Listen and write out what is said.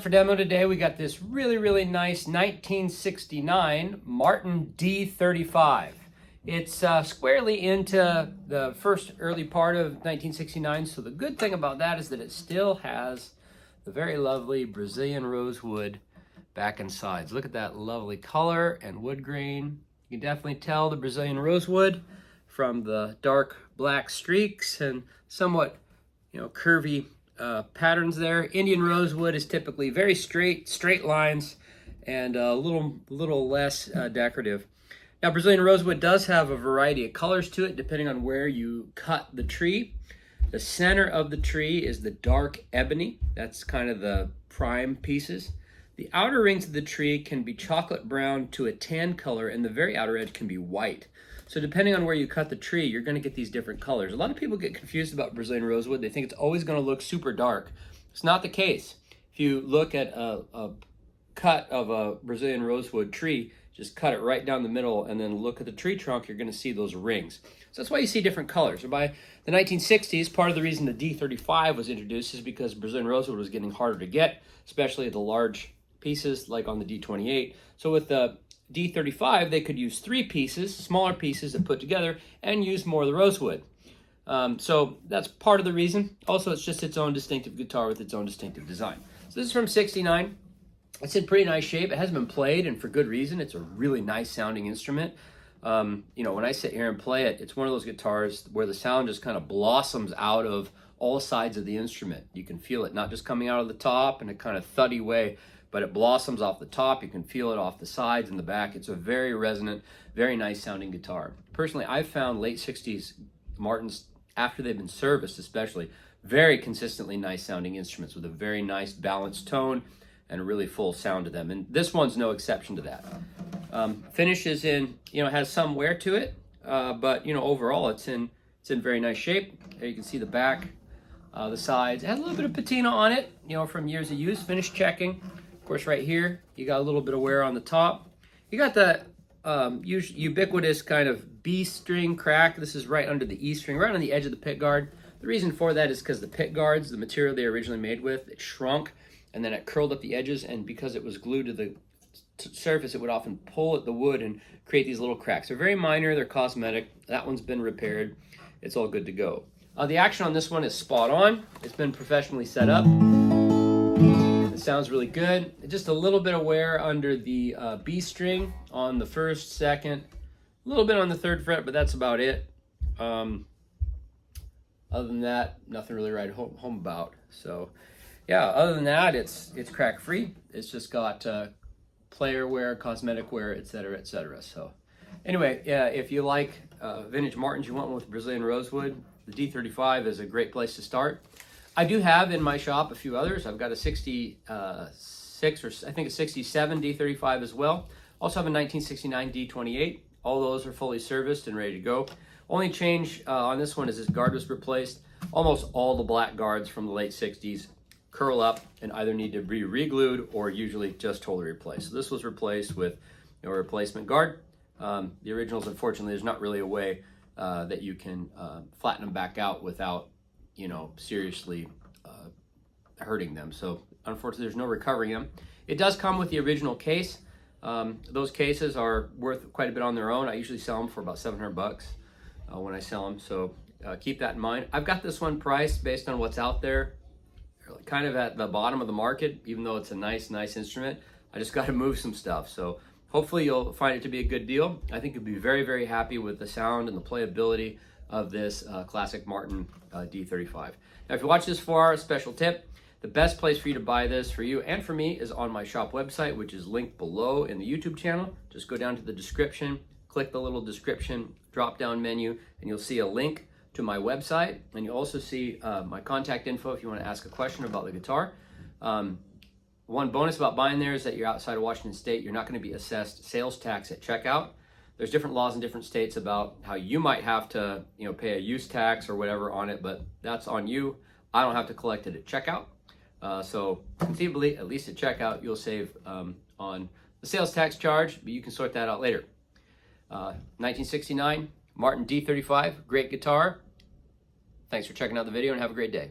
for demo today, we got this really nice 1969 Martin D-35. It's squarely into the first early part of 1969, so the good thing about that is that it still has the very lovely Brazilian rosewood back and sides. Look at that lovely color and wood grain. You can definitely tell the Brazilian rosewood from the dark black streaks and somewhat, curvy patterns there. Indian rosewood is typically very straight lines and a little less decorative. Now, Brazilian rosewood does have a variety of colors to it depending on where you cut the tree. The center of the tree is the dark ebony. That's kind of the prime pieces. The outer rings of the tree can be chocolate brown to a tan color, and the very outer edge can be white. So depending on where you cut the tree, you're going to get these different colors. A lot of people get confused about Brazilian rosewood. They think it's always going to look super dark. It's not the case. If you look at a cut of a Brazilian rosewood tree, just cut it right down the middle and then look at the tree trunk, you're going to see those rings. So that's why you see different colors. So by the 1960s, part of the reason the D-35 was introduced is because Brazilian rosewood was getting harder to get, especially the large pieces like on the D-28. So with the D-35, they could use 3 pieces, smaller pieces that put together, and use more of the rosewood. So that's part of the reason. Also, it's just its own distinctive guitar with its own distinctive design. So this is from '69. It's in pretty nice shape. It hasn't been played, and for good reason. It's a really nice sounding instrument. When I sit here and play it, it's one of those guitars where the sound just kind of blossoms out of all sides of the instrument. You can feel it not just coming out of the top in a kind of thuddy way, but it blossoms off the top. You can feel it off the sides and the back. It's a very resonant, very nice sounding guitar. Personally, I've found late 60s Martins, after they've been serviced especially, very consistently nice sounding instruments with a very nice balanced tone and a really full sound to them. And this one's no exception to that. Finish is in, has some wear to it, but overall it's in very nice shape. There you can see the back, the sides. It has a little bit of patina on it, from years of use, finish checking. Of course, right here, you got a little bit of wear on the top. You got the ubiquitous kind of B string crack. This is right under the E string, right on the edge of the pick guard. The reason for that is because the pick guards, the material they originally made with, it shrunk and then it curled up the edges, and because it was glued to the surface, it would often pull at the wood and create these little cracks. They're very minor, they're cosmetic. That one's been repaired. It's all good to go. The action on this one is spot on. It's been professionally set up. It sounds really good. Just a little bit of wear under the B string on the first, second, a little bit on the third fret, but that's about it. Other than that, nothing really to write home about. So yeah, other than that, it's crack free. It's just got player wear, cosmetic wear, etc., etc. So anyway, yeah, if you like vintage Martins, you want one with Brazilian rosewood, the D-35 is a great place to start. I do have in my shop a few others. I've got a 66 or I think a 67 D-35 as well. Also have a 1969 D-28. All those are fully serviced and ready to go. Only change on this one is this guard was replaced. Almost all the black guards from the late 60s curl up and either need to be re-glued or usually just totally replaced. So this was replaced with a replacement guard. The originals, unfortunately, there's not really a way that you can flatten them back out without seriously hurting them. So unfortunately, there's no recovering them. It does come with the original case. Those cases are worth quite a bit on their own. I usually sell them for about $700 when I sell them. So keep that in mind. I've got this one priced based on what's out there, kind of at the bottom of the market, even though it's a nice instrument. I just got to move some stuff. So hopefully you'll find it to be a good deal. I think you'll be very happy with the sound and the playability of this classic Martin D-35. Now, if you watch this far, a special tip, the best place for you to buy this for you and for me is on my shop website, which is linked below in the YouTube channel. Just go down to the description, click the little description drop-down menu, and you'll see a link to my website, and you'll also see my contact info if you want to ask a question about the guitar. One bonus about buying there is that you're outside of Washington State. You're not going to be assessed sales tax at checkout. There's different laws in different states about how you might have to, pay a use tax or whatever on it, but that's on you. I don't have to collect it at checkout. So conceivably, at least at checkout, you'll save on the sales tax charge, but you can sort that out later. 1969 Martin D-35, great guitar. Thanks for checking out the video and have a great day.